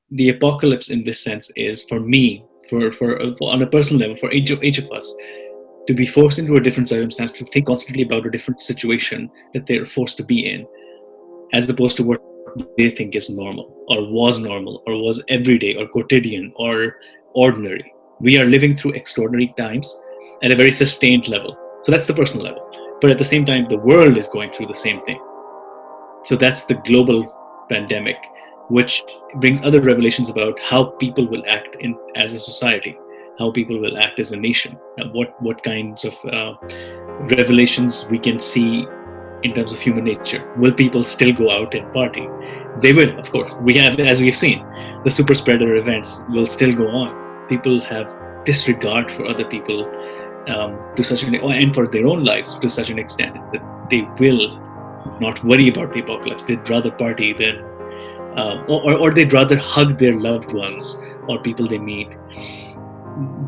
the apocalypse in this sense is for me, for on a personal level, for each of us, to be forced into a different circumstance, to think constantly about a different situation that they're forced to be in, as opposed to what they think is normal, or was everyday, or quotidian, or ordinary. We are living through extraordinary times at a very sustained level. So that's the personal level. But at the same time, the world is going through the same thing. So that's the global pandemic, which brings other revelations about how people will act as a society, how people will act as a nation, what kinds of revelations we can see in terms of human nature. Will people still go out and party? They will, of course. As we've seen, the super spreader events will still go on. People have disregard for other people to such an and for their own lives to such an extent that they will not worry about the apocalypse. They'd rather party than, or they'd rather hug their loved ones or people they meet.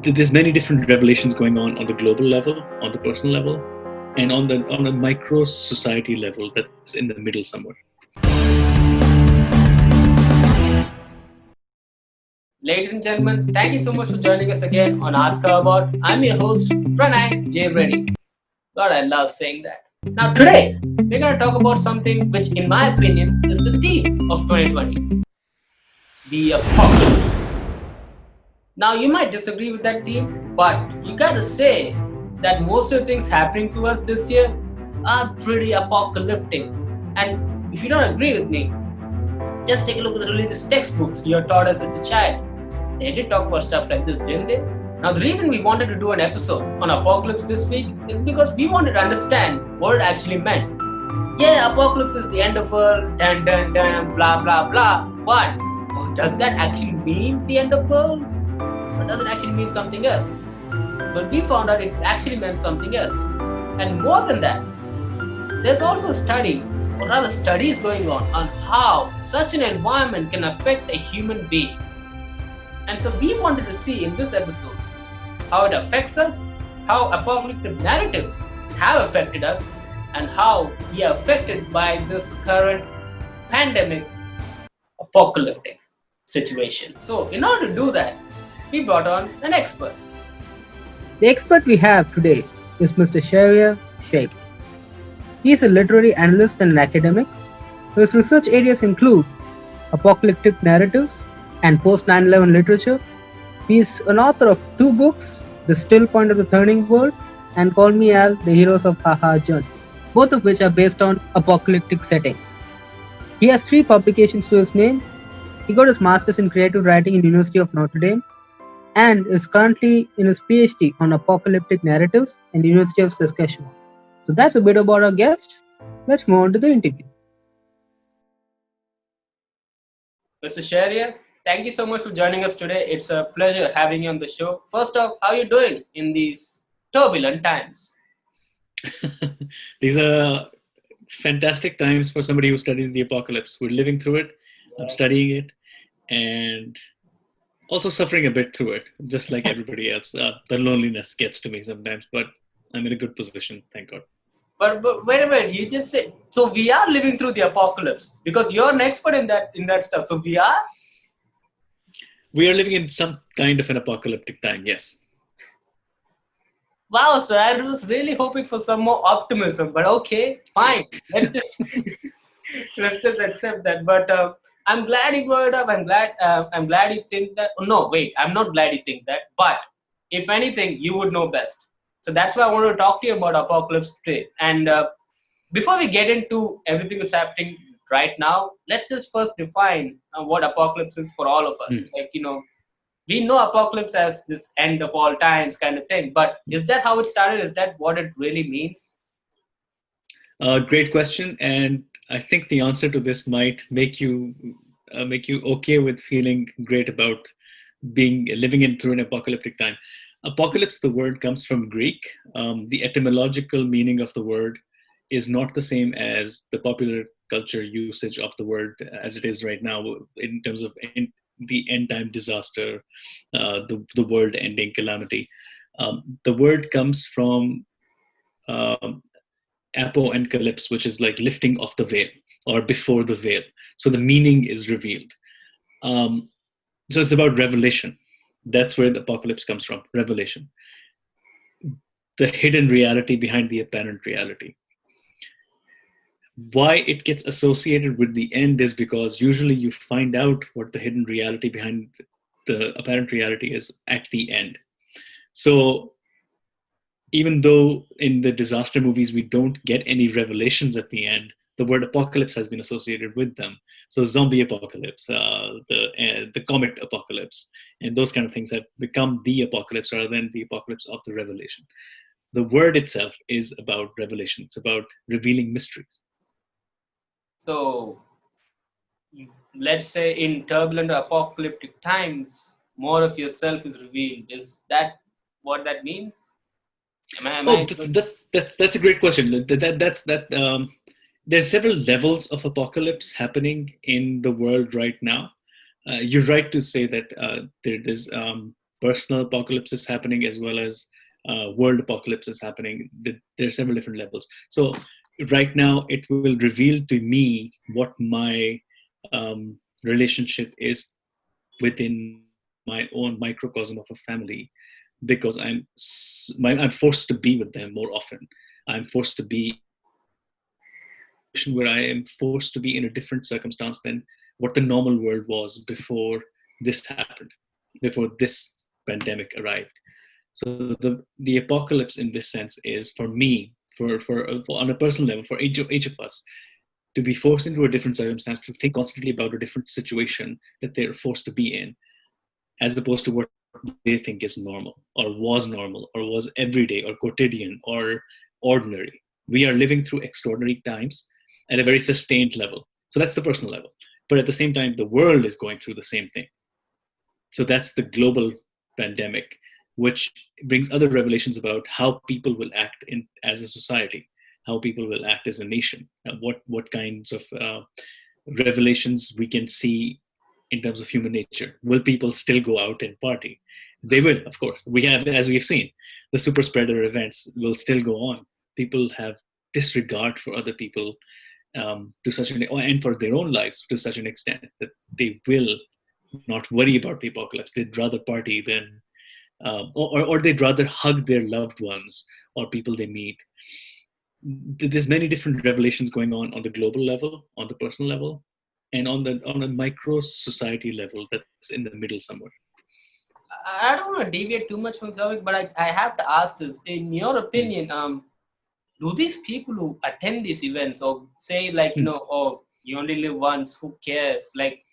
There's many different revelations going on the global level, on the personal level, and on a micro society level that's in the middle somewhere. Ladies and gentlemen, thank you so much for joining us again on AskHowAbout. I'm your host, Pranay J. Reddy. God, I love saying that. Now today, we're going to talk about something which, in my opinion, is the theme of 2020. The apocalypse. Now, you might disagree with that theme, but you gotta say that most of the things happening to us this year are pretty apocalyptic. And if you don't agree with me, just take a look at the religious textbooks you were taught us as a child. They did talk about stuff like this, didn't they? Now, the reason we wanted to do an episode on apocalypse this week is because we wanted to understand what it actually meant. Yeah, apocalypse is the end of world, dun dun dun, blah blah blah. But does that actually mean the end of worlds? Or does it actually mean something else? But we found out it actually meant something else. And more than that, there's also a study, or rather studies going on how such an environment can affect a human being. And so we wanted to see in this episode how it affects us, how apocalyptic narratives have affected us, and how we are affected by this current pandemic apocalyptic situation. So in order to do that, we brought on an expert. The expert we have today is Mr. Sheheryar Sheikh. He is a literary analyst and an academic. His research areas include apocalyptic narratives and post 9/11 literature. He is an author of 2 books, The Still Point of the Turning World and Call Me Al, The Heroes of Haha Journey, both of which are based on apocalyptic settings. He has 3 publications to his name. He got his master's in creative writing in the University of Notre Dame and is currently in his PhD on apocalyptic narratives in the University of Saskatchewan. So that's a bit about our guest. Let's move on to the interview. Mr. Sheheryar, thank you so much for joining us today. It's a pleasure having you on the show. First off, how are you doing in these turbulent times? These are fantastic times for somebody who studies the apocalypse. We're living through it. I'm studying it and also suffering a bit through it, just like everybody else. The loneliness gets to me sometimes, but I'm in a good position, thank God. But wait a minute, you just said, so we are living through the apocalypse because you're an expert in that stuff. So we are living in some kind of an apocalyptic time, yes. Wow, so I was really hoping for some more optimism, but okay, fine. Let's just accept that. But I'm glad you brought it up. I'm glad you think that. Oh, no, wait, I'm not glad you think that. But if anything, you would know best. So that's why I wanted to talk to you about apocalypse today. And before we get into everything that's happening right now, let's just first define what apocalypse is for all of us. Like, we know apocalypse as this end of all times kind of thing, but is that how it started? Is that what it really means? Great question, and I think the answer to this might make you okay with feeling great about living through an apocalyptic time. Apocalypse, the word comes from Greek. The etymological meaning of the word is not the same as the popular culture usage of the word as it is right now in terms of the end time disaster, the world ending calamity. The word comes from apo and calypse, which is like lifting off the veil or before the veil. So the meaning is revealed. So it's about revelation. That's where the apocalypse comes from. Revelation, the hidden reality behind the apparent reality. Why it gets associated with the end is because usually you find out what the hidden reality behind the apparent reality is at the end. So even though in the disaster movies we don't get any revelations at the end, the word apocalypse has been associated with them. So zombie apocalypse, the comet apocalypse, and those kind of things have become the apocalypse rather than the apocalypse of the revelation. The word itself is about revelation. It's about revealing mysteries. So, let's say in turbulent or apocalyptic times, more of yourself is revealed. Is that what that means? Am Oh, I good? that's a great question. There's several levels of apocalypse happening in the world right now. You're right to say that there's personal apocalypse is happening as well as world apocalypse is happening. There are several different levels. So right now, it will reveal to me what my relationship is within my own microcosm of a family, because I'm forced to be with them more often. I'm forced to be where I am forced to be in a different circumstance than what the normal world was before this happened, before this pandemic arrived. So the apocalypse in this sense is for me, for on a personal level, for each of us, to be forced into a different circumstance, to think constantly about a different situation that they're forced to be in, as opposed to what they think is normal, or was everyday, or quotidian, or ordinary. We are living through extraordinary times at a very sustained level. So that's the personal level. But at the same time, the world is going through the same thing. So that's the global pandemic, which brings other revelations about how people will act as a society, how people will act as a nation, what kinds of revelations we can see in terms of human nature. Will people still go out and party? They will, of course. As we've seen, the super spreader events will still go on. People have disregard for other people to such an, and for their own lives to such an extent that they will not worry about the apocalypse. They'd rather party than, or they'd rather hug their loved ones or people they meet. There's many different revelations going on the global level, on the personal level, and on a micro society level that's in the middle somewhere. I don't want to deviate too much from the topic, but I have to ask this. In your opinion, do these people who attend these events or say like, oh, you only live once, who cares? Like,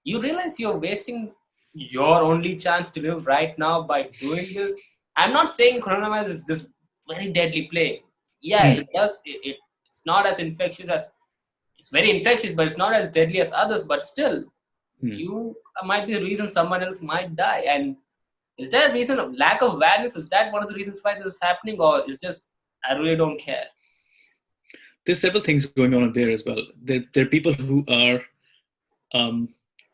you realize you're wasting your only chance to live right now by doing this. I'm not saying coronavirus is this very deadly plague. Yeah, it does. It's not as infectious as, it's very infectious, but it's not as deadly as others. But still, you might be the reason someone else might die. And is there a reason of lack of awareness? Is that one of the reasons why this is happening, or is just I really don't care? There's several things going on there as well. There are um,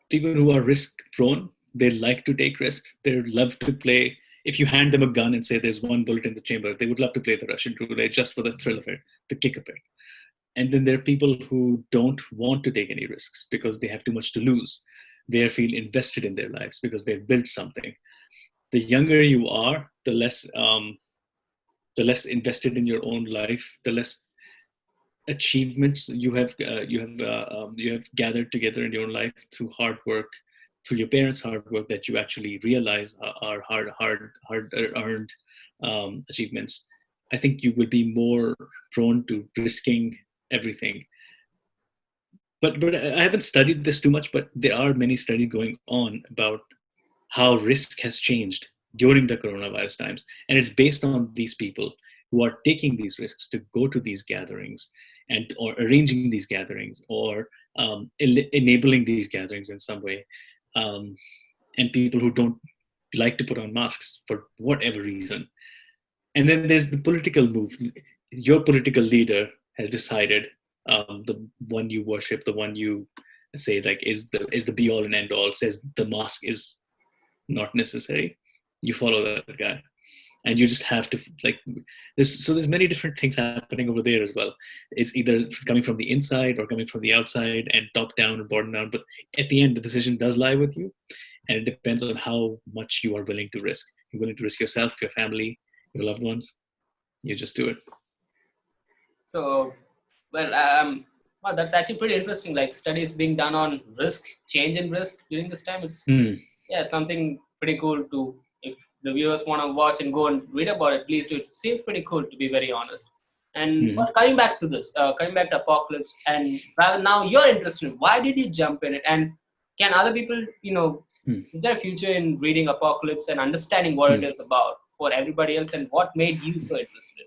people who are risk prone. They like to take risks. They love to play. If you hand them a gun and say there's one bullet in the chamber, they would love to play the Russian roulette just for the thrill of it, the kick of it. And then there are people who don't want to take any risks because they have too much to lose. They feel invested in their lives because they've built something. The younger you are, the less invested in your own life, the less achievements you have gathered together in your own life through hard work, through your parents' hard work, that you actually realize are hard earned achievements. I think you would be more prone to risking everything. But I haven't studied this too much, but there are many studies going on about how risk has changed during the coronavirus times. And it's based on these people who are taking these risks to go to these gatherings or arranging these gatherings or enabling these gatherings in some way. And people who don't like to put on masks for whatever reason. And then there's the political move. Your political leader has decided, the one you worship, the one you say like is the be all and end all, says the mask is not necessary. You follow that guy, and you just have to there's many different things happening over there as well. It's either coming from the inside or coming from the outside, and top down and bottom down. But at the end, the decision does lie with you. and it depends on how much you are willing to risk. You're willing to risk yourself, your family, your loved ones. You just do it. So, well, well, that's actually pretty interesting. Like studies being done on risk, change in risk during this time. It's something pretty cool to. If the viewers want to watch and go and read about it, please do. It seems pretty cool, to be very honest. And well, coming back to this, coming back to Apocalypse, and rather now you're interested in why did you jump in it, and can other people, is there a future in reading Apocalypse and understanding what it is about for everybody else, and what made you so interested?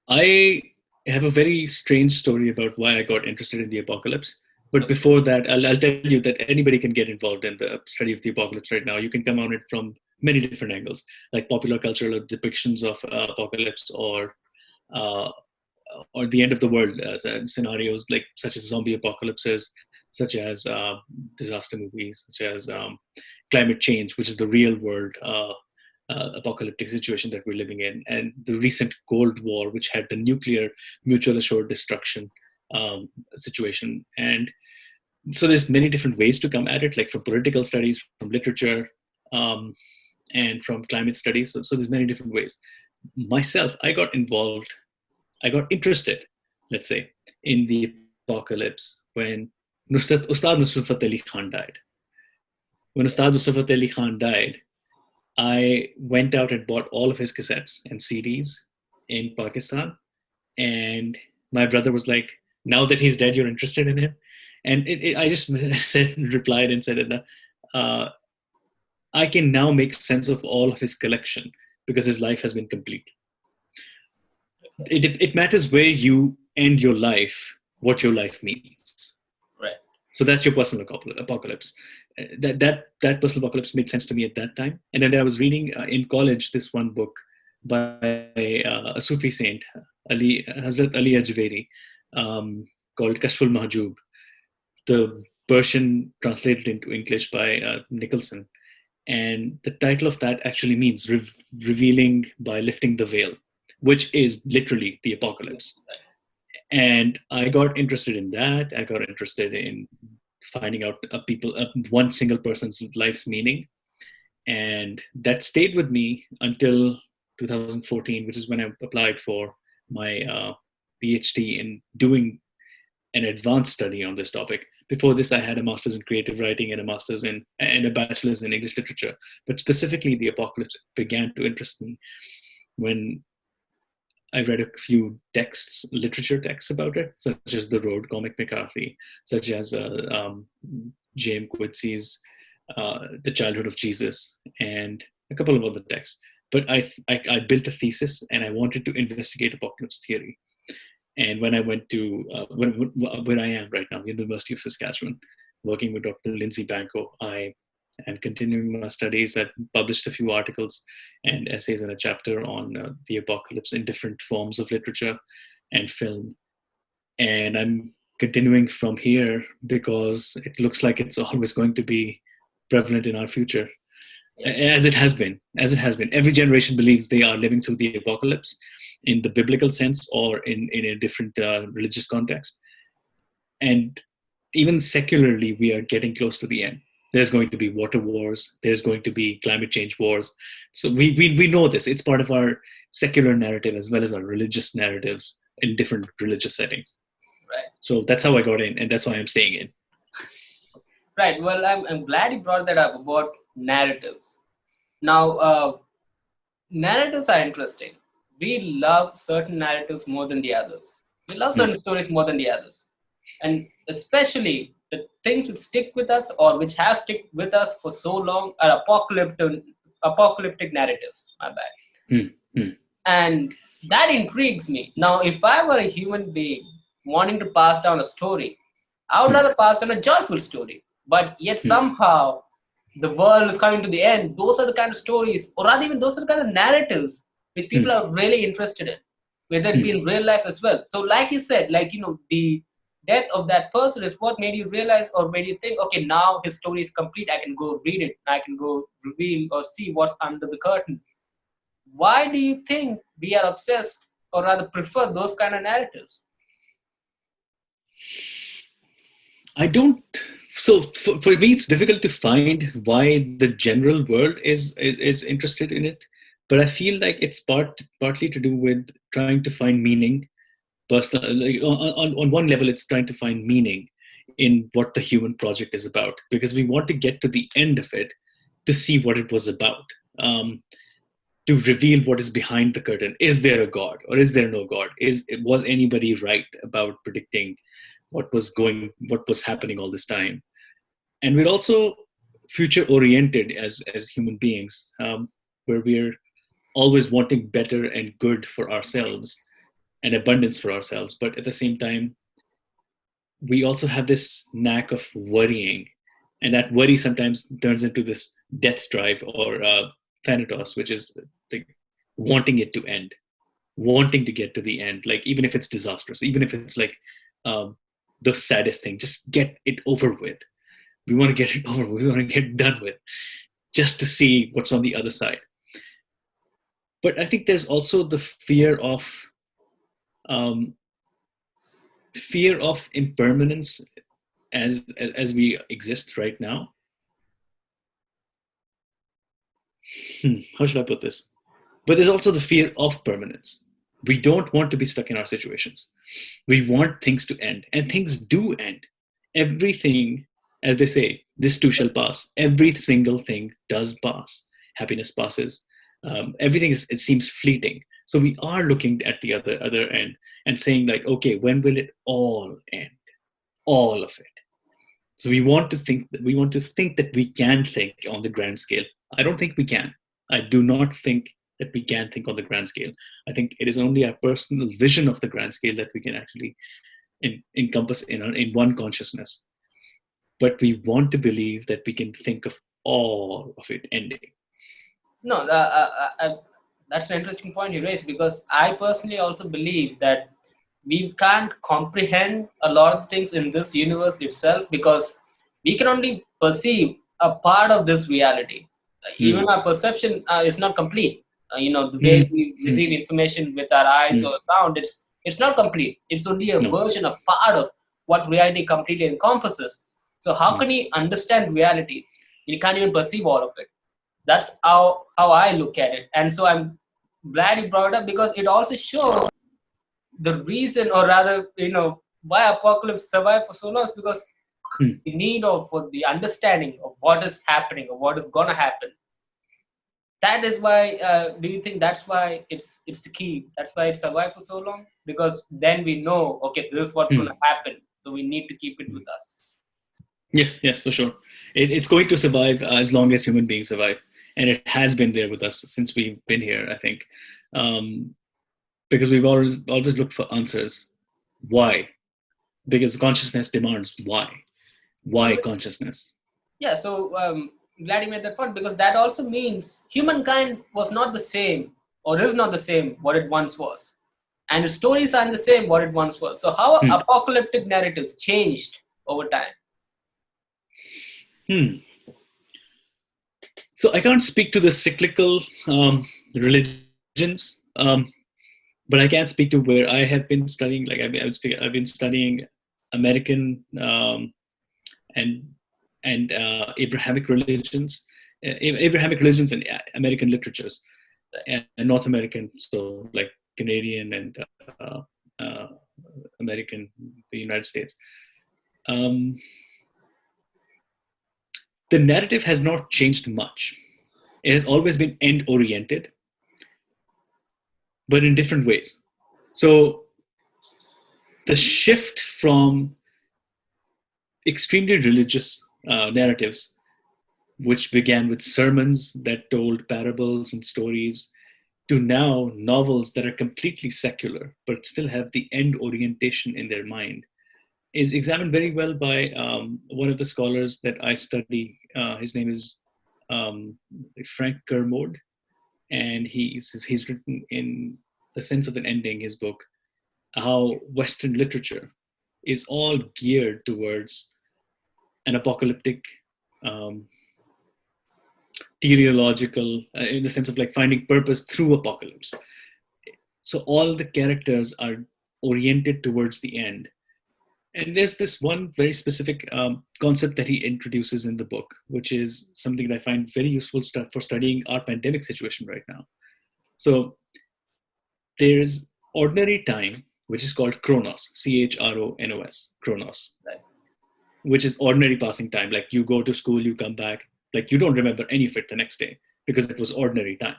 I have a very strange story about why I got interested in the apocalypse. But before that, I'll tell you that anybody can get involved in the study of the apocalypse right now. You can come on it from many different angles, like popular cultural depictions of apocalypse, or the end of the world scenarios, like such as zombie apocalypses, such as disaster movies, such as climate change, which is the real world apocalyptic situation that we're living in, and the recent Cold War, which had the nuclear mutual assured destruction situation. And so there's many different ways to come at it, like from political studies, from literature, and from climate studies. So there's many different ways. Myself, I got interested, let's say, in the apocalypse when Ustad Nusrat Ali Khan died. When Ustad Nusrat Ali Khan died, I went out and bought all of his cassettes and CDs in Pakistan. And my brother was like, now that he's dead, you're interested in him? And I just replied and said, I can now make sense of all of his collection because his life has been complete. It matters where you end your life, what your life means. Right. So that's your personal apocalypse. That personal apocalypse made sense to me at that time. And then I was reading in college this one book by a Sufi saint, Hazrat Ali Ajveri, called Kashful Mahjoob. The Persian translated into English by Nicholson. And the title of that actually means revealing by lifting the veil, which is literally the apocalypse. And I got interested in that. I got interested in finding out one single person's life's meaning. And that stayed with me until 2014, which is when I applied for my PhD in doing an advanced study on this topic. Before this, I had a master's in creative writing and a bachelor's in English literature. But specifically, the apocalypse began to interest me when I read a few literature texts about it, such as The Road, Cormac McCarthy, such as J.M. Coetzee's The Childhood of Jesus, and a couple of other texts. But I built a thesis, and I wanted to investigate apocalypse theory. And when I went to where I am right now, University of Saskatchewan, working with Dr. Lindsay Banco, I am continuing my studies. I published a few articles and essays and a chapter on the apocalypse in different forms of literature and film. And I'm continuing from here because it looks like it's always going to be prevalent in our future. As it has been. Every generation believes they are living through the apocalypse in the biblical sense or in a different religious context. And even secularly, we are getting close to the end. There's going to be water wars. There's going to be climate change wars. So we know this. It's part of our secular narrative as well as our religious narratives in different religious settings. Right. So that's how I got in, and that's why I'm staying in. Right. Well, I'm glad you brought that up about narratives. Now, narratives are interesting. We love certain narratives more than the others. We love certain stories more than the others. And especially the things which stick with us or which have stuck with us for so long are apocalyptic narratives. My bad. And that intrigues me. Now, if I were a human being wanting to pass down a story, I would rather pass down a joyful story. But yet somehow the world is coming to the end. Those are the kind of stories, or rather even those are the kind of narratives which people are really interested in, whether it be in real life as well. So like you said, the death of that person is what made you realize or made you think, okay, now his story is complete. I can go read it. I can go reveal or see what's under the curtain. Why do you think we are obsessed or rather prefer those kind of narratives? I don't So for me, it's difficult to find why the general world is interested in it, but I feel like it's partly to do with trying to find meaning. Personal, like, on one level, it's trying to find meaning in what the human project is about, because we want to get to the end of it to see what it was about. To reveal what is behind the curtain. Is there a God or is there no God? Was anybody right about predicting what was happening all this time? And we're also future oriented as human beings, where we're always wanting better and good for ourselves and abundance for ourselves. But at the same time, we also have this knack of worrying, and that worry sometimes turns into this death drive or thanatos, which is like wanting it to end, wanting to get to the end, like even if it's disastrous, even if it's like um, the saddest thing, just get it over with. We want to get it over with. We want to get done with, just to see what's on the other side. But I think there's also the um, fear of impermanence as we exist right now. How should I put this? But there's also the fear of permanence. We don't want to be stuck in our situations. We want things to end, and things do end. Everything, as they say, this too shall pass. Every single thing does pass. Happiness passes. Everything it seems fleeting. So we are looking at the other end and saying like, okay, when will it all end? All of it. So we want to think that we can think on the grand scale. I don't think we can. I do not think that we can think on the grand scale. I think it is only our personal vision of the grand scale that we can actually encompass in one consciousness. But we want to believe that we can think of all of it ending. No, that's an interesting point you raised, because I personally also believe that we can't comprehend a lot of things in this universe itself, because we can only perceive a part of this reality. Even our perception is not complete. The way we receive information with our eyes or sound, it's not complete. It's only a version, a part of what reality completely encompasses. So how can you understand reality? You can't even perceive all of it. That's how I look at it. And so I'm glad you brought it up, because it also shows the reason, or rather, why apocalypse survived for so long is because the need for the understanding of what is happening or what is gonna happen. That is why. Do you think that's why it's the key? That's why it survived for so long? Because then we know, okay, this is what's gonna happen, so we need to keep it with us. Yes, for sure. It's going to survive as long as human beings survive, and it has been there with us since we've been here, I think, because we've always looked for answers. Why? Because consciousness demands why. Why consciousness? Yeah, so glad you made that point, because that also means humankind was not the same, or is not the same what it once was, and its stories aren't the same what it once was. So how apocalyptic narratives changed over time? So I can't speak to the cyclical religions, but I can speak to where I have been studying. Like I've been studying American and Abrahamic religions, and American literatures, and North American, so like Canadian and American, the United States. The narrative has not changed much. It has always been end-oriented, but in different ways. So the shift from extremely religious narratives, which began with sermons that told parables and stories, to now novels that are completely secular, but still have the end orientation in their mind, is examined very well by one of the scholars that I study. His name is Frank Kermode, and he's written in The Sense of an Ending, his book, how Western literature is all geared towards an apocalyptic, teleological, in the sense of like finding purpose through apocalypse. So all the characters are oriented towards the end, And there's this one very specific concept that he introduces in the book, which is something that I find very useful for studying our pandemic situation right now. So there's ordinary time, which is called chronos, Chronos, chronos, Right. which is ordinary passing time. Like you go to school, you come back, like you don't remember any of it the next day because it was ordinary time.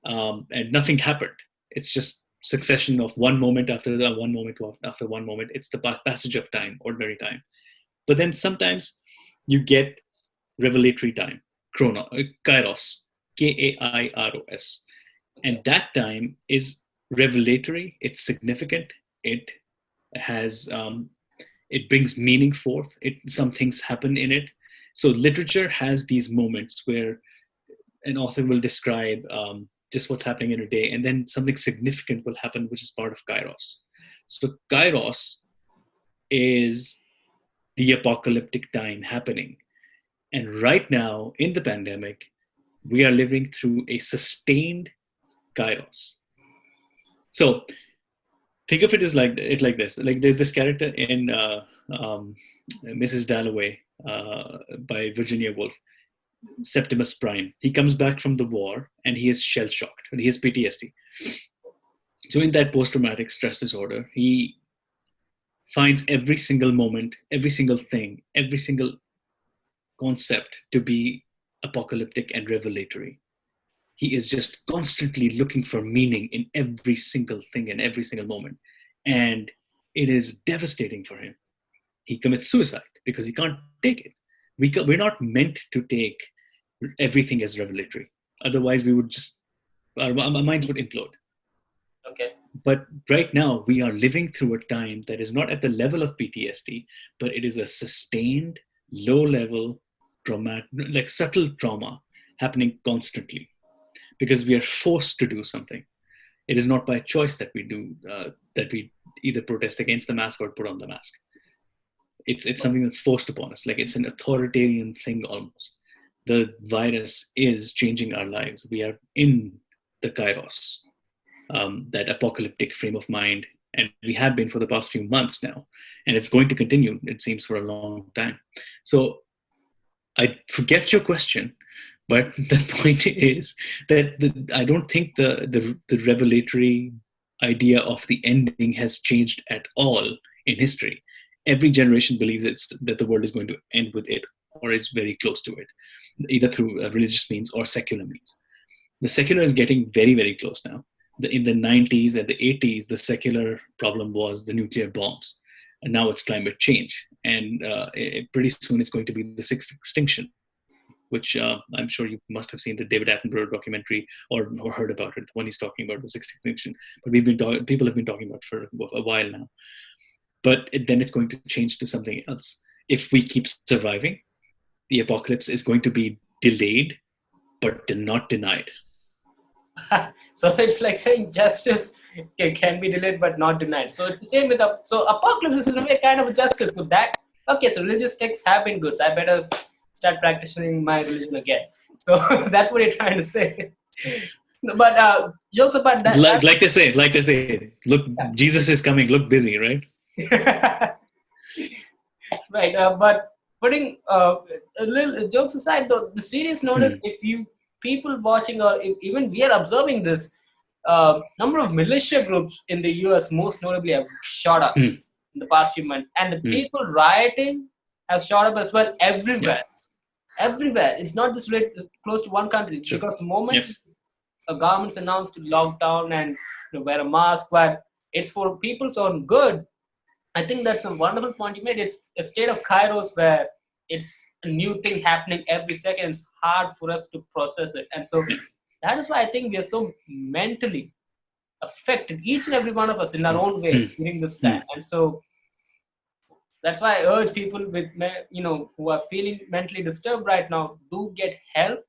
And nothing happened. It's just succession of one moment after the one moment after one moment. It's the passage of time, ordinary time. But then sometimes you get revelatory time, kairos, Kairos. And that time is revelatory, it's significant, it has it brings meaning forth, some things happen in it. So literature has these moments where an author will describe just what's happening in a day, and then something significant will happen, which is part of kairos. So kairos is the apocalyptic time happening. And right now in the pandemic, we are living through a sustained kairos. So think of it as like this. Like there's this character in Mrs. Dalloway by Virginia Woolf, Septimus Prime. He comes back from the war and he is shell shocked and he has PTSD. So in that post-traumatic stress disorder, he finds every single moment, every single thing, every single concept to be apocalyptic and revelatory. He is just constantly looking for meaning in every single thing and every single moment. And it is devastating for him. He commits suicide because he can't take it. We're not meant to take everything as revelatory. Otherwise, we would just, our minds would implode. Okay. But right now, we are living through a time that is not at the level of PTSD, but it is a sustained, low-level, like subtle trauma happening constantly because we are forced to do something. It is not by choice that we do, that we either protest against the mask or put on the mask. It's something that's forced upon us. Like it's an authoritarian thing almost. The virus is changing our lives. We are in the kairos, that apocalyptic frame of mind. And we have been for the past few months now. And it's going to continue, it seems, for a long time. So I forget your question, but the point is that I don't think the revelatory idea of the ending has changed at all in history. Every generation believes that the world is going to end with it or is very close to it, either through religious means or secular means. The secular is getting very, very close now. In the 90s and the 80s, the secular problem was the nuclear bombs. And now it's climate change. And pretty soon it's going to be the sixth extinction, which I'm sure you must have seen the David Attenborough documentary or heard about it, the one he's talking about, the sixth extinction. But people have been talking about it for a while now. But then it's going to change to something else. If we keep surviving, the apocalypse is going to be delayed, but not denied. So it's like saying justice can be delayed but not denied. So it's the same with so apocalypse is a kind of a justice to that. Okay, so religious texts have been good. So I better start practicing my religion again. So that's what you're trying to say. But jokes about that. Like they say, look, yeah. Jesus is coming. Look busy, right? Right. But putting a little jokes aside, though, the serious note is if you people watching or even we are observing this, number of militia groups in the US most notably have shot up in the past few months, and the people rioting have shot up as well everywhere. Yeah. Everywhere. It's not just close to one country. Sure. Because the moment a government's announced to lockdown and wear a mask, but it's for people's own good. I think that's a wonderful point you made. It's a state of kairos where it's a new thing happening every second. It's hard for us to process it. And so that is why I think we are so mentally affected, each and every one of us in our own ways during this time. And so that's why I urge people with, who are feeling mentally disturbed right now, do get help.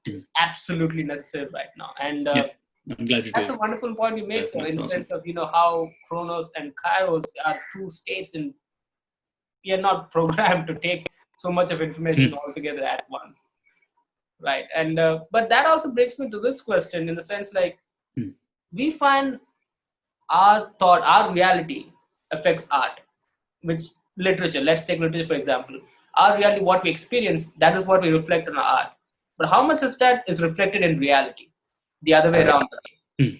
It is absolutely necessary right now. And I'm glad you that's did. a wonderful point you made, sir, in the sense of, how Chronos and Kairos are two states, and we are not programmed to take so much of information altogether at once. Right. And, but that also brings me to this question in the sense like, we find our reality affects art. which literature, let's take literature for example, our reality, what we experience, that is what we reflect on our art. But how much of that is reflected in reality? The other way around. Hmm.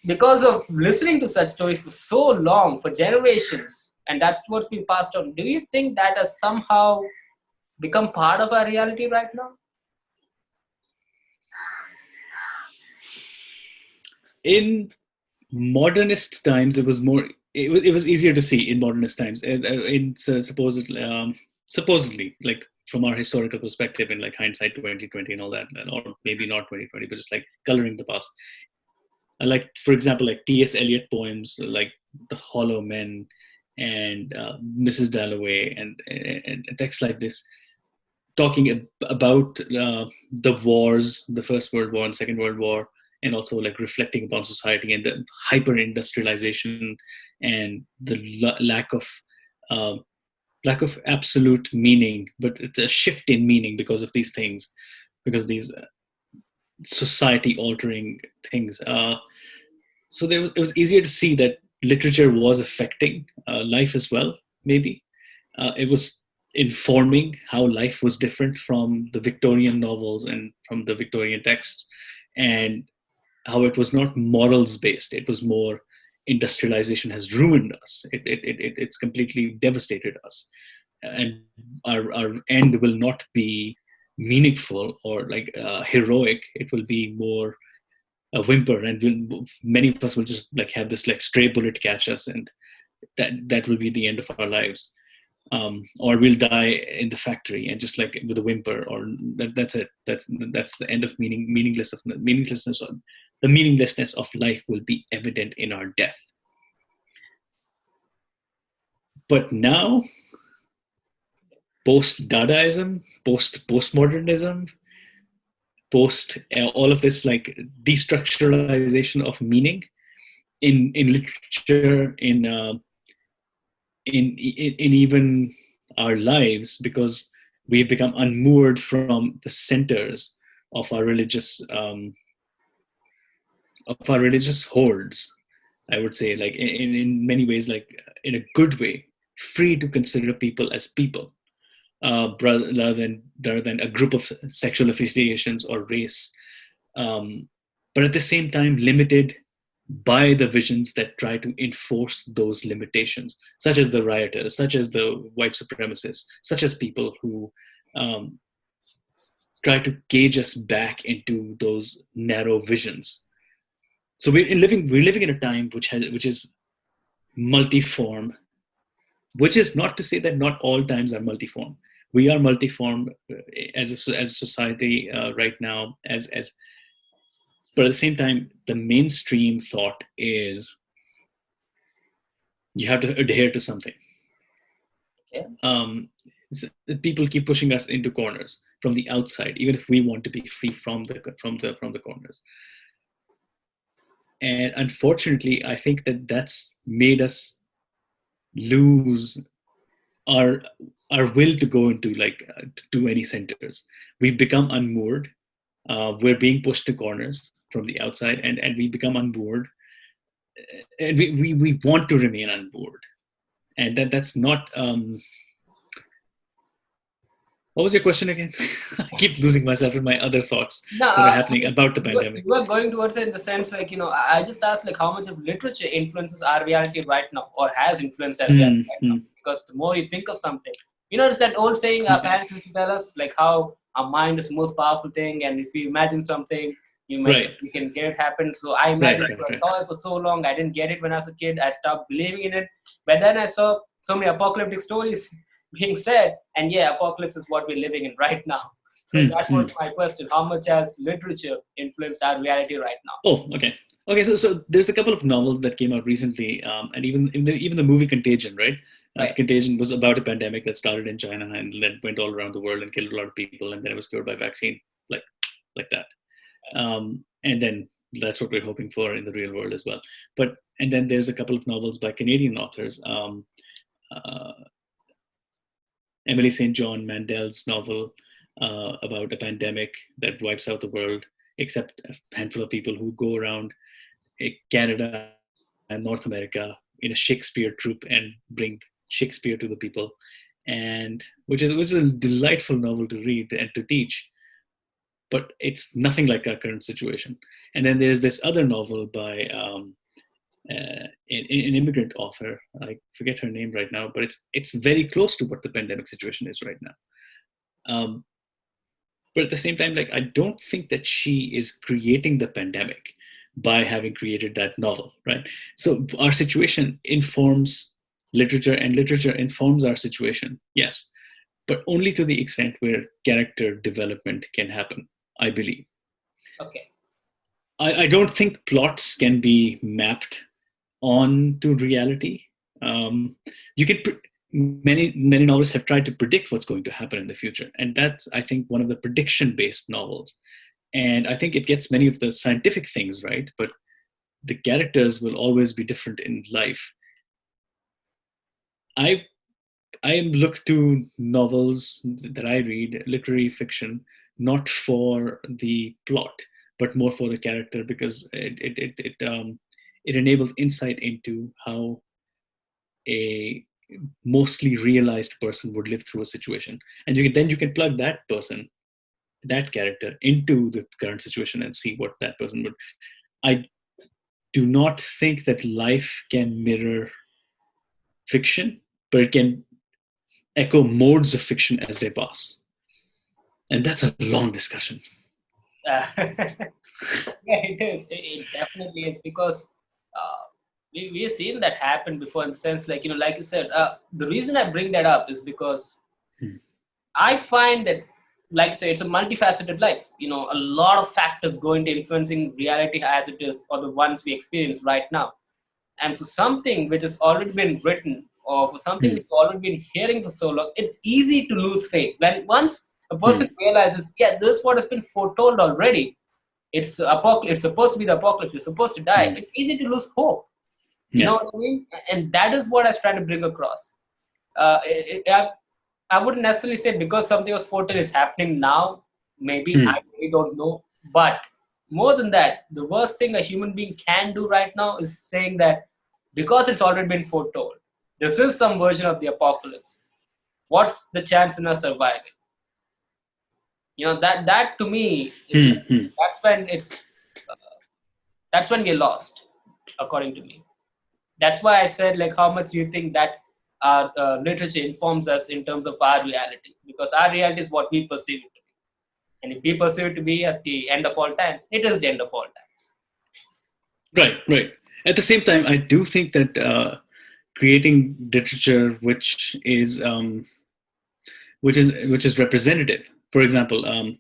Because of listening to such stories for so long, for generations, and that's what's been passed on, do you think that has somehow become part of our reality right now? In modernist times, it was easier to see in modernist times. Supposedly, like from our historical perspective, in like hindsight 2020 and all that, or maybe not 2020, but just like coloring the past. Like, for example, like T.S. Eliot poems like The Hollow Men and Mrs. Dalloway and texts like this, talking about the wars, the First World War and Second World War, and also like reflecting upon society and the hyper industrialization and the uh, lack of absolute meaning, but it's a shift in meaning because of these things, because of these society altering things. So it was easier to see that literature was affecting life as well. Maybe it was informing how life was different from the Victorian novels and from the Victorian texts, and how it was not morals based. It was more industrialization has ruined us. It's completely devastated us, and our end will not be meaningful or like heroic. It will be more a whimper, and many of us will just like have this like stray bullet catch us, and that will be the end of our lives. Or we'll die in the factory and just like with a whimper, or that's it. That's the end of meaninglessness. The meaninglessness of life will be evident in our death. But now, post Dadaism, postmodernism, post all of this like destructuralization of meaning in literature, in even our lives, because we've become unmoored from the centers of our religious hordes. I would say, like in many ways, like in a good way, free to consider people as people, rather than a group of sexual affiliations or race, but at the same time limited by the visions that try to enforce those limitations, such as the rioters, such as the white supremacists, such as people who um, try to cage us back into those narrow visions. So we're living in a time which is multiform, which is not to say that not all times are multiform. We are multiform as a society right now, but at the same time, the mainstream thought is you have to adhere to something. Yeah. People keep pushing us into corners from the outside, even if we want to be free from the corners. And unfortunately, I think that's made us lose our will to go into to any centers. We've become unmoored. We're being pushed to corners from the outside, and we become unmoored, and we want to remain unmoored, and that's not. What was your question again? I keep losing myself in my other thoughts No, that are happening about the pandemic. you are going towards it in the sense like, I just asked like how much of literature influences our reality right now or has influenced our reality right now. Because the more you think of something, it's that old saying our parents used to tell us, like how our mind is the most powerful thing, and if you imagine something, you can get it happen. So I imagined for a toy for so long, I didn't get it when I was a kid. I stopped believing in it. But then I saw so many apocalyptic stories being said, and yeah, apocalypse is what we're living in right now. So that was my question. How much has literature influenced our reality right now? Oh, okay. So there's a couple of novels that came out recently, and even the movie Contagion, right? Contagion was about a pandemic that started in China and then went all around the world and killed a lot of people, and then it was cured by vaccine, like that. And then that's what we're hoping for in the real world as well. And then there's a couple of novels by Canadian authors. Emily St. John Mandel's novel about a pandemic that wipes out the world, except a handful of people who go around Canada and North America in a Shakespeare troupe and bring Shakespeare to the people, and which is a delightful novel to read and to teach, but it's nothing like our current situation. And then there's this other novel by an immigrant author. I forget her name right now, but it's very close to what the pandemic situation is right now. But at the same time, like, I don't think that she is creating the pandemic by having created that novel, right? So our situation informs literature, and literature informs our situation, yes, but only to the extent where character development can happen, I believe. Okay. I don't think plots can be mapped onto reality. You can many novelists have tried to predict what's going to happen in the future, and that's, I think, one of the prediction based novels. And I think it gets many of the scientific things right, but the characters will always be different in life. I look to novels that I read, literary fiction, not for the plot, but more for the character, because it enables insight into how a mostly realized person would live through a situation, and you can plug that person, that character, into the current situation and see what that person would. I do not think that life can mirror fiction, but it can echo modes of fiction as they pass. And that's a long discussion. Yeah, it is. It definitely is, because we've seen that happen before, in the sense, like, like you said, the reason I bring that up is because I find that, like I say, it's a multifaceted life. A lot of factors go into influencing reality as it is, or the ones we experience right now. And for something which has already been written, or for something which you've already been hearing for so long, it's easy to lose faith. When once a person realizes, yeah, this is what has been foretold already. It's supposed to be the apocalypse. You're supposed to die. It's easy to lose hope. You know Yes. what I mean? And that is what I was trying to bring across. I wouldn't necessarily say because something was foretold, it's happening now. Maybe I really don't know. But more than that, the worst thing a human being can do right now is saying that because it's already been foretold, this is some version of the apocalypse. What's the chance in us surviving? That to me, that's when that's when we're lost, according to me. That's why I said, like, how much do you think that our literature informs us in terms of our reality? Because our reality is what we perceive it to be. And if we perceive it to be as the end of all time, it is the end of all times. Right. At the same time, I do think that creating literature which is representative. For example,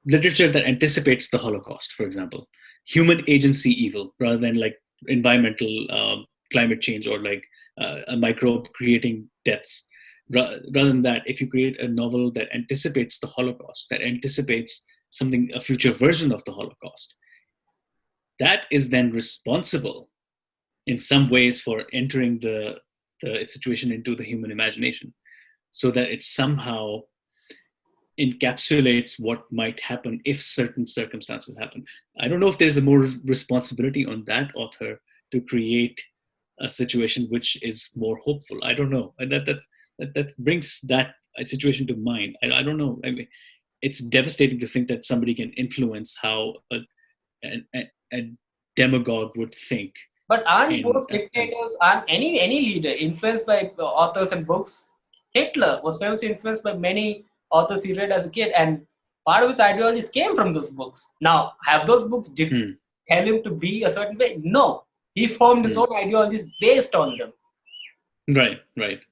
literature that anticipates the Holocaust, for example, human agency evil, rather than like environmental climate change, or like a microbe creating deaths. Rather than that, if you create a novel that anticipates the Holocaust, that anticipates a future version of the Holocaust, that is then responsible in some ways for entering the situation into the human imagination, so that it somehow encapsulates what might happen if certain circumstances happen. I don't know if there's a more responsibility on that author to create a situation which is more hopeful. I don't know. And that brings that situation to mind. I don't know. I mean, it's devastating to think that somebody can influence how a demagogue would think. But aren't most dictators, aren't any leader influenced by authors and books? Hitler was famously influenced by many authors he read as a kid, and part of his ideologies came from those books. Now, have those books tell him to be a certain way? No. He formed his own ideologies based on them. Right.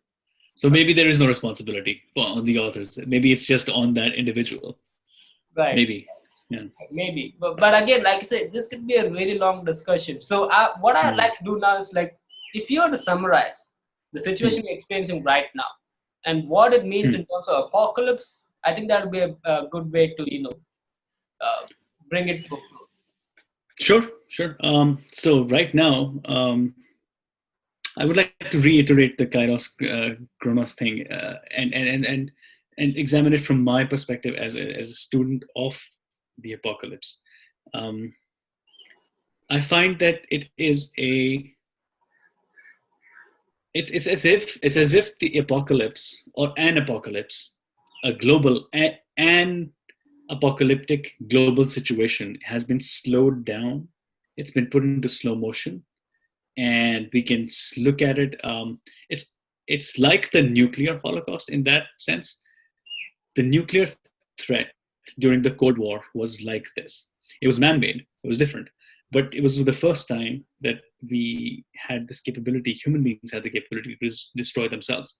So maybe there is no responsibility on the authors. Maybe it's just on that individual. Right. Maybe. Yeah. Maybe. But again, like I said, this could be a really long discussion. So what I'd like to do now is, like, if you were to summarize the situation we're experiencing right now and what it means in terms of apocalypse, I think that would be a good way to, bring it to a close. Sure. So right now, I would like to reiterate the Kairos Chronos thing, and examine it from my perspective as a student of the apocalypse. I find that it is it's as if the apocalypse or an apocalypse, a global an apocalyptic global situation has been slowed down. It's been put into slow motion, and we can look at it. It's like the nuclear holocaust in that sense. The nuclear threat during the Cold War was like this. It was man-made. It was different, but it was the first time that we had this capability. Human beings had the capability to destroy themselves.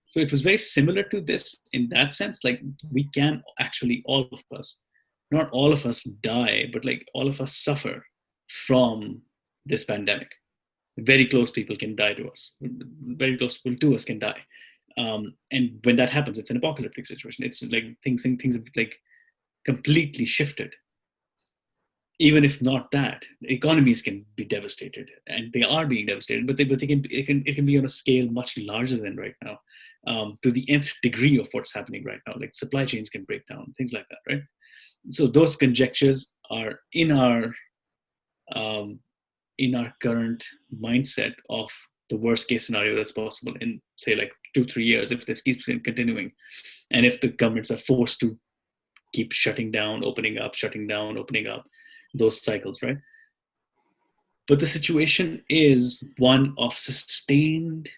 So it was very similar to this in that sense. Like we can actually, all of us, not all of us die, but like all of us suffer from this pandemic. Very close people can die to us. Very close people to us can die. And when that happens, it's an apocalyptic situation. It's like things have like completely shifted. Even if not that, economies can be devastated, and they are being devastated. But it can be on a scale much larger than right now, to the nth degree of what's happening right now. Like supply chains can break down, things like that, right? So those conjectures are um, in our current mindset of the worst case scenario that's possible in, say, like 2-3 years, if this keeps continuing, and if the governments are forced to keep shutting down, opening up, shutting down, opening up, those cycles, right? But the situation is one of sustained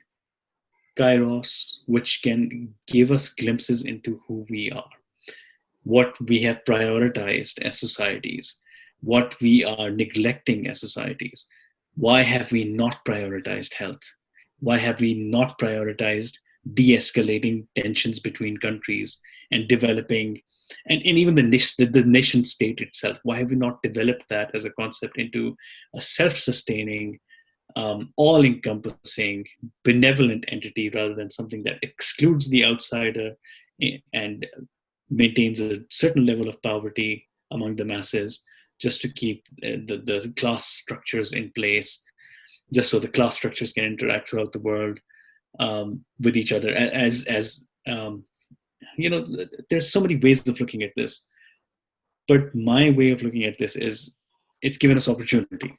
kairos, which can give us glimpses into who we are, what we have prioritized as societies, what we are neglecting as societies. Why have we not prioritized health? Why have we not prioritized de-escalating tensions between countries and developing, and even the nation state itself? Why have we not developed that as a concept into a self-sustaining, all-encompassing, benevolent entity, rather than something that excludes the outsider and maintains a certain level of poverty among the masses, just to keep the class structures in place, just so the class structures can interact throughout the world, with each other. As there's so many ways of looking at this, but my way of looking at this is it's given us opportunity.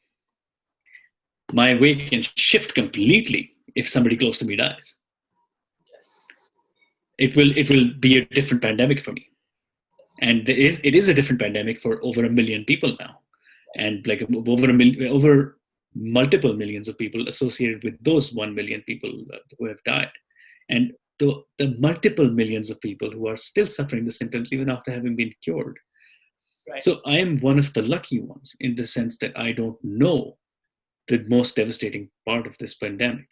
My way can shift completely if somebody close to me dies. Yes. It will be a different pandemic for me, and it is a different pandemic for over 1 million people now, and like over multiple millions of people associated with those 1 million people who have died, and the multiple millions of people who are still suffering the symptoms even after having been cured. Right. So I am one of the lucky ones in the sense that I don't know the most devastating part of this pandemic,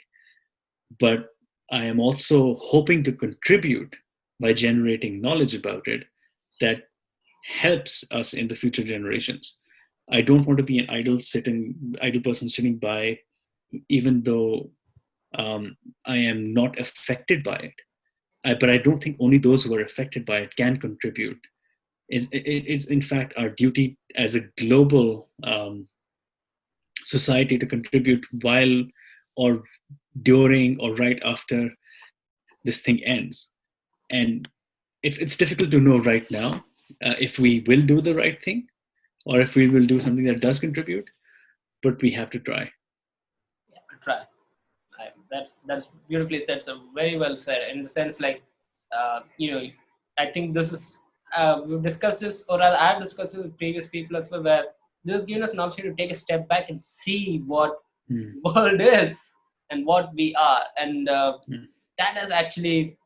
but I am also hoping to contribute by generating knowledge about it that helps us in the future generations. I don't want to be an idle person sitting by, even though I am not affected by it. But I don't think only those who are affected by it can contribute. It's in fact our duty as a global society to contribute while, or during, or right after this thing ends. And it's difficult to know right now if we will do the right thing, or if we will do something that does contribute, but we have to try. Yeah, try. That's beautifully said. So very well said. In the sense, like, I think this is we've discussed this, or rather, I've discussed this with previous people as well, where this has given us an opportunity to take a step back and see what the world is and what we are, and that has actually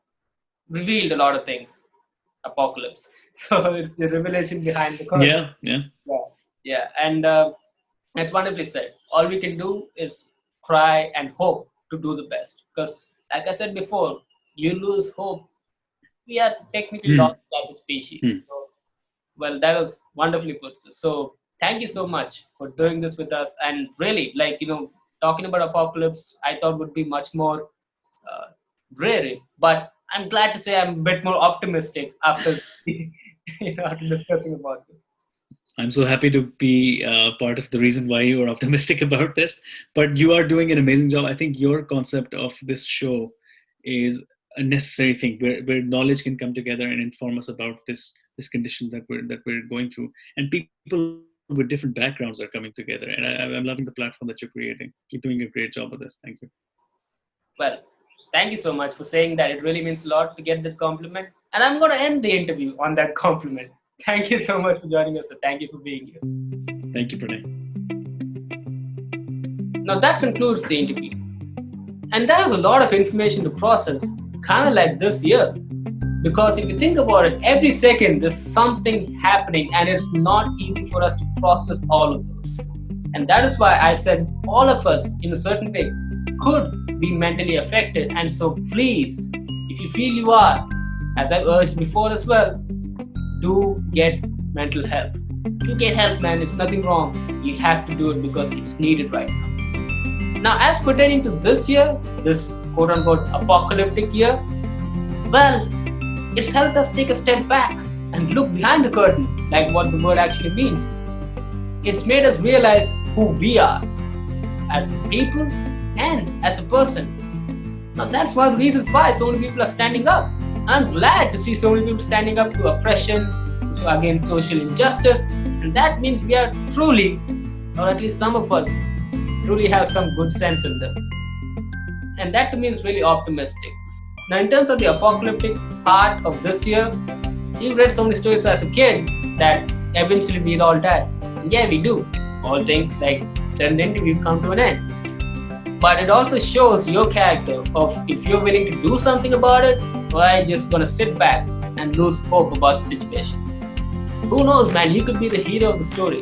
revealed a lot of things. Apocalypse. So it's the revelation behind the curtain. Yeah. Yeah, and that's wonderfully said. All we can do is try and hope to do the best. Because, like I said before, you lose hope, we are technically lost as a species. So, well, that was wonderfully put. So, thank you so much for doing this with us. And really, like, talking about apocalypse, I thought would be much more dreary. But I'm glad to say I'm a bit more optimistic after, after discussing about this. I'm so happy to be part of the reason why you are optimistic about this. But you are doing an amazing job. I think your concept of this show is a necessary thing, where knowledge can come together and inform us about this condition that we're going through, and people with different backgrounds are coming together. And I'm loving the platform that you're creating. Keep doing a great job of this. Thank you. Well, thank you so much for saying that. It really means a lot to get that compliment. And I'm going to end the interview on that compliment. Thank you so much for joining us. Thank you for being here. Thank you, Pranay. Now that concludes the interview. And there's a lot of information to process, kind of like this year. Because if you think about it, every second there's something happening and it's not easy for us to process all of those. And that is why I said all of us, in a certain way, could be mentally affected. And so please, if you feel you are, as I've urged before as well, do get mental help. Do get help, man. It's nothing wrong. You have to do it because it's needed right now. Now, as pertaining to this year, this quote-unquote apocalyptic year, well, it's helped us take a step back and look behind the curtain, like what the word actually means. It's made us realize who we are as people and as a person. Now, that's one of the reasons why so many people are standing up. I'm glad to see so many people standing up to oppression, against social injustice, and that means we are truly, or at least some of us, truly have some good sense in them. And that to me is really optimistic. Now, in terms of the apocalyptic part of this year, you've read so many stories as a kid that eventually we'll all die. And yeah, we do. All things like then the interview come to an end. But it also shows your character of if you're willing to do something about it, or are you just gonna sit back and lose hope about the situation. Who knows, man, you could be the hero of the story.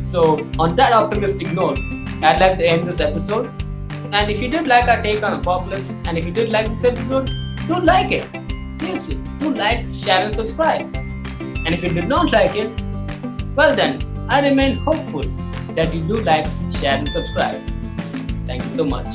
So on that optimistic note, I'd like to end this episode. And if you did like our take on apocalypse, and if you did like this episode, do like it. Seriously, do like, share and subscribe. And if you did not like it, well then, I remain hopeful that you do like, share and subscribe. Thank you so much.